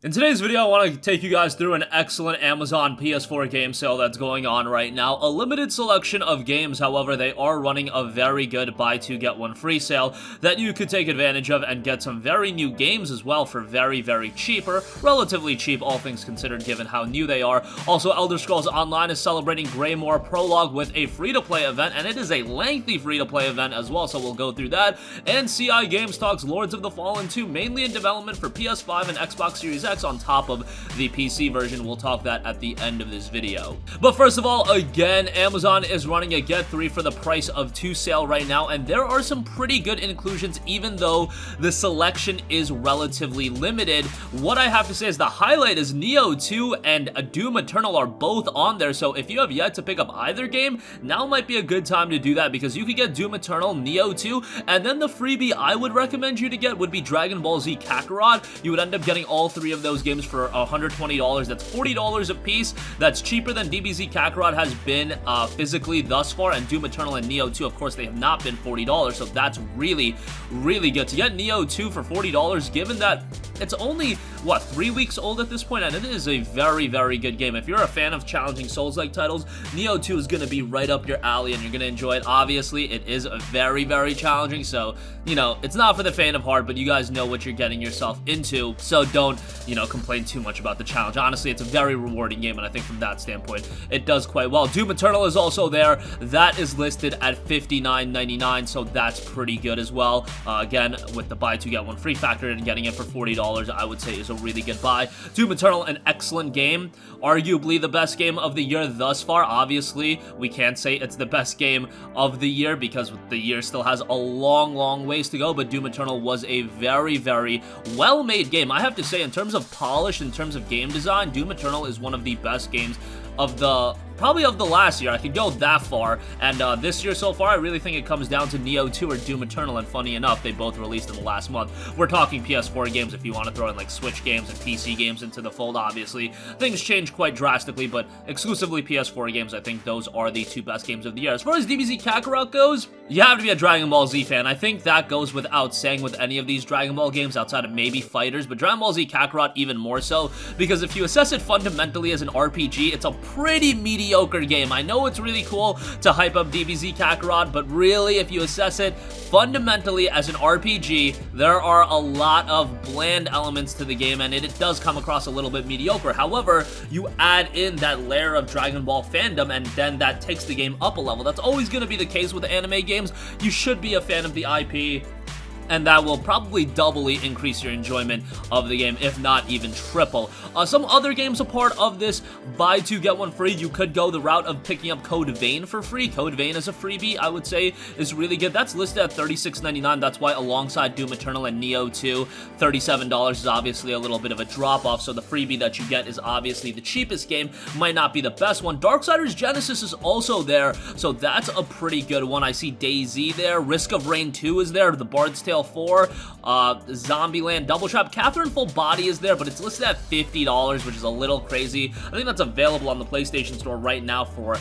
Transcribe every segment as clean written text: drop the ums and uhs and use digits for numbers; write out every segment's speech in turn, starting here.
In today's video, I want to take you guys through an excellent Amazon PS4 game sale that's going on right now. A limited selection of games, however, they are running a very good buy two get one free sale that you could take advantage of and get some very new games as well for very, very cheap, or relatively cheap, all things considered, given how new they are. Also, Elder Scrolls Online is celebrating Greymoor Prologue with a free-to-play event, and it is a lengthy free-to-play event as well, so we'll go through that. And CI Games talks Lords of the Fallen 2, mainly in development for PS5 and Xbox Series X on top of the PC version. We'll talk that at the end of this video. But first of all, again, Amazon is running a get 3 for the price of 2 sale right now, and there are some pretty good inclusions even though the selection is relatively limited. What I have to say is the highlight is Nioh 2 and Doom Eternal are both on there, so if you have yet to pick up either game, now might be a good time to do that because you could get Doom Eternal, Nioh 2, and then the freebie I would recommend you to get would be Dragon Ball Z Kakarot. You would end up getting all 3 of those games for $120. That's $40 a piece. That's cheaper than DBZ Kakarot has been physically thus far, and Doom Eternal and Nioh 2, of course, they have not been $40, so that's really, really good. To get Nioh 2 for $40, given that it's only, what, 3 weeks old at this point, and it is a very, very good game. If you're a fan of challenging Souls-like titles, Nioh 2 is going to be right up your alley, and you're going to enjoy it. Obviously, it is very, very challenging, so, you know, it's not for the faint of heart, but you guys know what you're getting yourself into, so don't, you know, complain too much about the challenge. Honestly, it's a very rewarding game, and I think from that standpoint, it does quite well. Doom Eternal is also there. That is listed at $59.99, so that's pretty good as well. Again, with the buy two get one free factor and getting it for $40, I would say is a really good buy. Doom Eternal, an excellent game. Arguably the best game of the year thus far. Obviously, we can't say it's the best game of the year because the year still has a long, long ways to go, but Doom Eternal was a very, very well-made game. I have to say, in terms of polish, in terms of game design, Doom Eternal is one of the best games of probably of the last year. I could go that far, and this year so far, I really think it comes down to Nioh 2 or Doom Eternal, and funny enough, they both released in the last month. We're talking PS4 games if you want to throw in like Switch games and PC games into the fold, obviously. Things change quite drastically, but exclusively PS4 games, I think those are the 2 best games of the year. As far as DBZ Kakarot goes, you have to be a Dragon Ball Z fan. I think that goes without saying with any of these Dragon Ball games outside of maybe Fighters, but Dragon Ball Z Kakarot even more so, because if you assess it fundamentally as an RPG, it's a pretty mediocre game. I know it's really cool to hype up DBZ Kakarot, but really, if you assess it fundamentally as an RPG, there are a lot of bland elements to the game, and it does come across a little bit mediocre. However, you add in that layer of Dragon Ball fandom, and then that takes the game up a level. That's always going to be the case with anime games. You should be a fan of the IP, and that will probably doubly increase your enjoyment of the game, if not even triple. Some other games a part of this buy two get one free, you could go the route of picking up Code Vein for free. Code Vein is a freebie, I would say, is really good. That's listed at $36.99. That's why alongside Doom Eternal and Nioh 2, $37 is obviously a little bit of a drop-off, so the freebie that you get is obviously the cheapest game, might not be the best one. Darksiders Genesis is also there, so that's a pretty good one. I see DayZ there. Risk of Rain 2 is there. The Bard's Tale 4, Zombieland Double Trap. Catherine Full Body is there, but it's listed at $50, which is a little crazy. I think that's available on the PlayStation Store right now for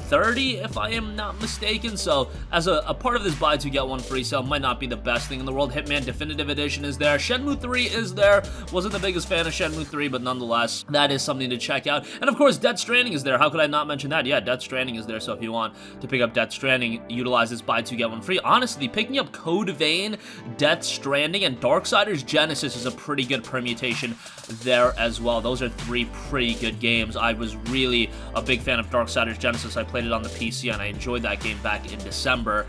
$30, if I am not mistaken. So as a part of this buy two get one free sale, might not be the best thing in the world. Hitman Definitive Edition is there. Shenmue 3 is there. Wasn't the biggest fan of Shenmue 3, but nonetheless, that is something to check out. And of course, Death Stranding is there. How could I not mention that? Yeah, Death Stranding is there. So if you want to pick up Death Stranding, utilize this buy two get one free. Honestly, picking up Code Vein, Death Stranding, and Darksiders Genesis is a pretty good permutation there as well. Those are 3 pretty good games. I was really a big fan of Darksiders Genesis. I played it on the PC, and I enjoyed that game back in December.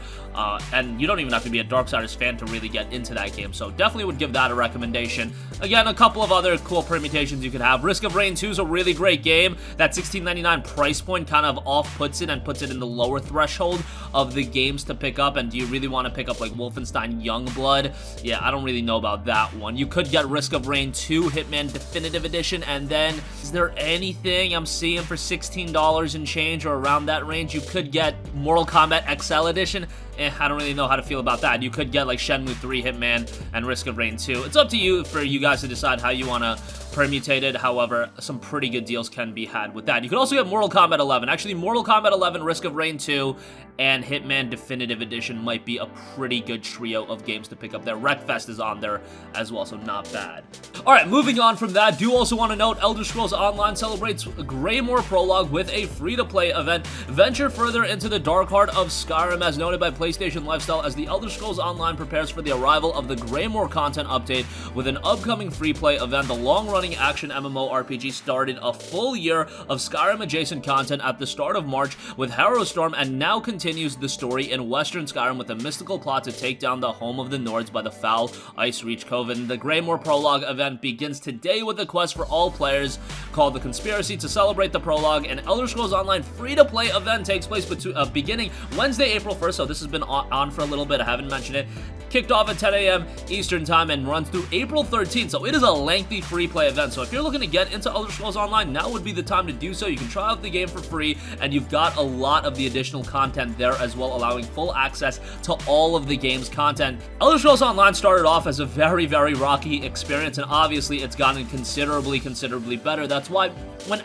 And you don't even have to be a Darksiders fan to really get into that game, so definitely would give that a recommendation. Again, a couple of other cool permutations you could have. Risk of Rain 2 is a really great game. That $16.99 price point kind of off-puts it and puts it in the lower threshold of the games to pick up, and do you really want to pick up like Wolfenstein Youngblood? Yeah, I don't really know about that one. You could get Risk of Rain 2, Hitman Definitive Edition, and then is there anything I'm seeing for $16 and change or around that range? You could get Mortal Kombat XL Edition. I don't really know how to feel about that. You could get like Shenmue 3, Hitman, and Risk of Rain 2. It's up to you for you guys to decide how you want to permutate it. However, some pretty good deals can be had with that. You could also get Mortal Kombat 11. Actually, Mortal Kombat 11, Risk of Rain 2, and Hitman Definitive Edition might be a pretty good trio of games to pick up there. Wreckfest is on there as well, so not bad. Alright, moving on from that, do also want to note Elder Scrolls Online celebrates Greymoor Prologue with a free-to-play event. Venture further into the dark heart of Skyrim as noted by PlayStation Lifestyle as the Elder Scrolls Online prepares for the arrival of the Greymoor content update with an upcoming free-play event. The long-running action MMORPG started a full year of Skyrim-adjacent content at the start of March with Harrowstorm and now continues the story in Western Skyrim with a mystical plot to take down the home of the Nords by the foul Ice Reach Coven. The Greymoor Prologue event begins today with a quest for all players called The Conspiracy. To celebrate the prologue, an Elder Scrolls Online free-to-play event takes place beginning Wednesday, April 1st, so this has been on for a little bit, I haven't mentioned it. Kicked off at 10 a.m. Eastern Time and runs through April 13th, so it is a lengthy free-play event. So if you're looking to get into Elder Scrolls Online, now would be the time to do so. You can try out the game for free, and you've got a lot of the additional content there as well, allowing full access to all of the game's content. Elder Scrolls Online started off as a very, very rocky experience, and obviously it's gotten considerably better. That's why when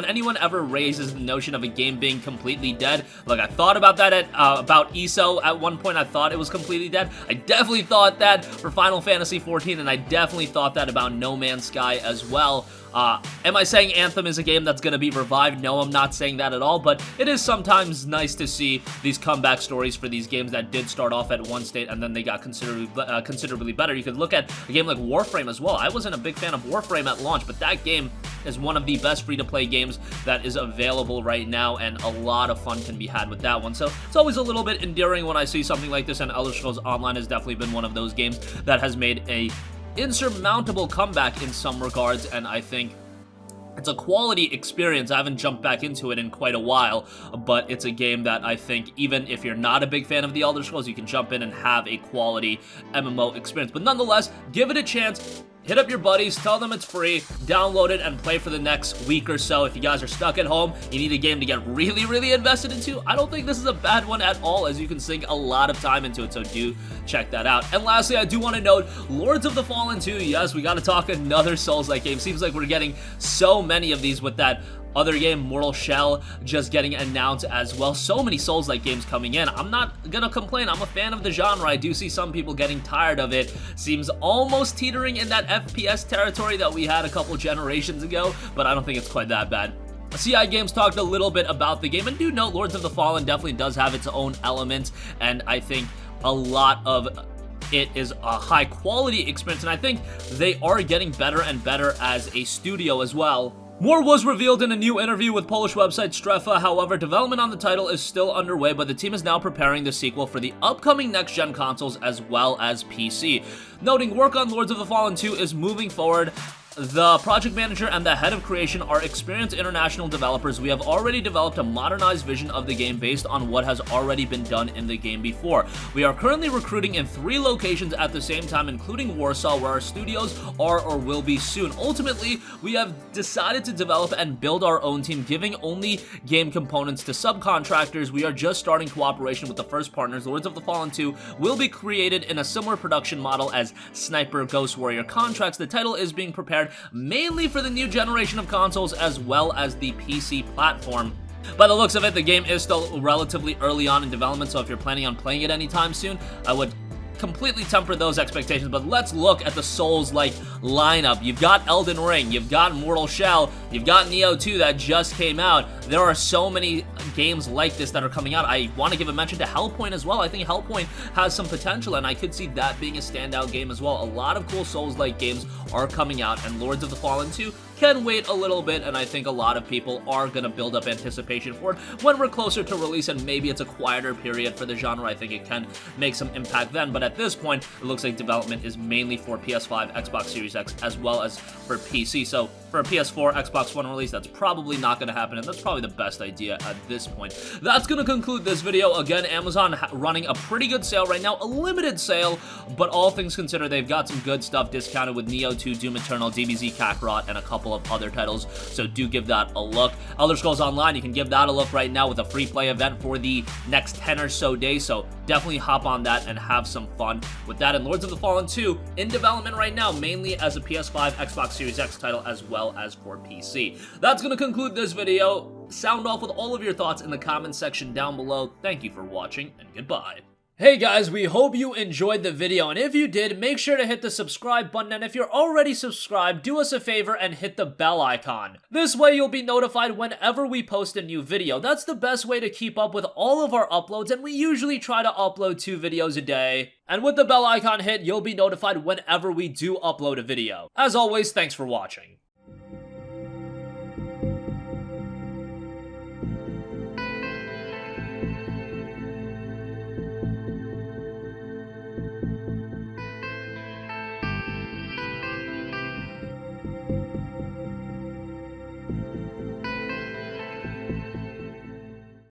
anyone ever raises the notion of a game being completely dead, look, I thought about that about ESO at one point. I thought it was completely dead. I definitely thought that for Final Fantasy XIV, and I definitely thought that about No Man's Sky as well. Am I saying Anthem is a game that's going to be revived? No, I'm not saying that at all, but it is sometimes nice to see these comeback stories for these games that did start off at one state and then they got considerably better. You could look at a game like Warframe as well. I wasn't a big fan of Warframe at launch, but that game is one of the best free-to-play games that is available right now, and a lot of fun can be had with that one. So it's always a little bit endearing when I see something like this, and Elder Scrolls Online has definitely been one of those games that has made a insurmountable comeback in some regards, and I think it's a quality experience. I haven't jumped back into it in quite a while, but it's a game that I think even if you're not a big fan of the Elder Scrolls, you can jump in and have a quality MMO experience. But nonetheless, give it a chance. Hit up your buddies, tell them it's free, download it, and play for the next week or so. If you guys are stuck at home, you need a game to get really invested into, I don't think this is a bad one at all, as you can sink a lot of time into it, so do check that out. And lastly, I do want to note, Lords of the Fallen 2, yes, we got to talk another Souls-like game. Seems like we're getting so many of these with that other game, Mortal Shell, just getting announced as well. So many Souls-like games coming in. I'm not gonna complain. I'm a fan of the genre. I do see some people getting tired of it. Seems almost teetering in that FPS territory that we had a couple generations ago, but I don't think it's quite that bad. CI Games talked a little bit about the game, and do note Lords of the Fallen definitely does have its own elements, and I think a lot of it is a high quality experience, and I think they are getting better and better as a studio as well. More was revealed in a new interview with Polish website Strefa. However, development on the title is still underway, but the team is now preparing the sequel for the upcoming next-gen consoles as well as PC. Noting work on Lords of the Fallen 2 is moving forward. The project manager and the head of creation are experienced international developers. We have already developed a modernized vision of the game based on what has already been done in the game before. We are currently recruiting in 3 locations at the same time, including Warsaw, where our studios are or will be soon. Ultimately, we have decided to develop and build our own team, giving only game components to subcontractors. We are just starting cooperation with the first partners. Lords of the Fallen 2 will be created in a similar production model as Sniper Ghost Warrior Contracts. The title is being prepared mainly for the new generation of consoles as well as the PC platform. By the looks of it, the game is still relatively early on in development, so if you're planning on playing it anytime soon, I would completely temper those expectations. But let's look at the Souls-like lineup. You've got Elden Ring, you've got Mortal Shell, you've got Nioh 2 that just came out. There are so many games like this that are coming out. I want to give a mention to Hellpoint as well. I think Hellpoint has some potential, and I could see that being a standout game as well. A lot of cool Souls-like games are coming out, and Lords of the Fallen 2 can wait a little bit, and I think a lot of people are going to build up anticipation for it when we're closer to release, and maybe it's a quieter period for the genre. I think it can make some impact then, but at this point, it looks like development is mainly for PS5, Xbox Series X, as well as for PC. So for a PS4, Xbox One release, that's probably not going to happen, and that's probably the best idea at this point. That's going to conclude this video. Again, Amazon running a pretty good sale right now, a limited sale, but all things considered, they've got some good stuff discounted with Neo 2, Doom Eternal, DBZ Kakarot, and a couple of other titles, so do give that a look. Elder Scrolls Online, you can give that a look right now with a free play event for the next 10 or so days, so definitely hop on that and have some fun with that. And Lords of the Fallen 2 in development right now, mainly as a PS5, Xbox Series X title, as well as for PC. That's going to conclude this video. Sound off with all of your thoughts in the comments section down below. Thank you for watching, and goodbye. Hey guys, we hope you enjoyed the video, and if you did, make sure to hit the subscribe button, and if you're already subscribed, do us a favor and hit the bell icon. This way you'll be notified whenever we post a new video. That's the best way to keep up with all of our uploads, and we usually try to upload 2 videos a day. And with the bell icon hit, you'll be notified whenever we do upload a video. As always, thanks for watching.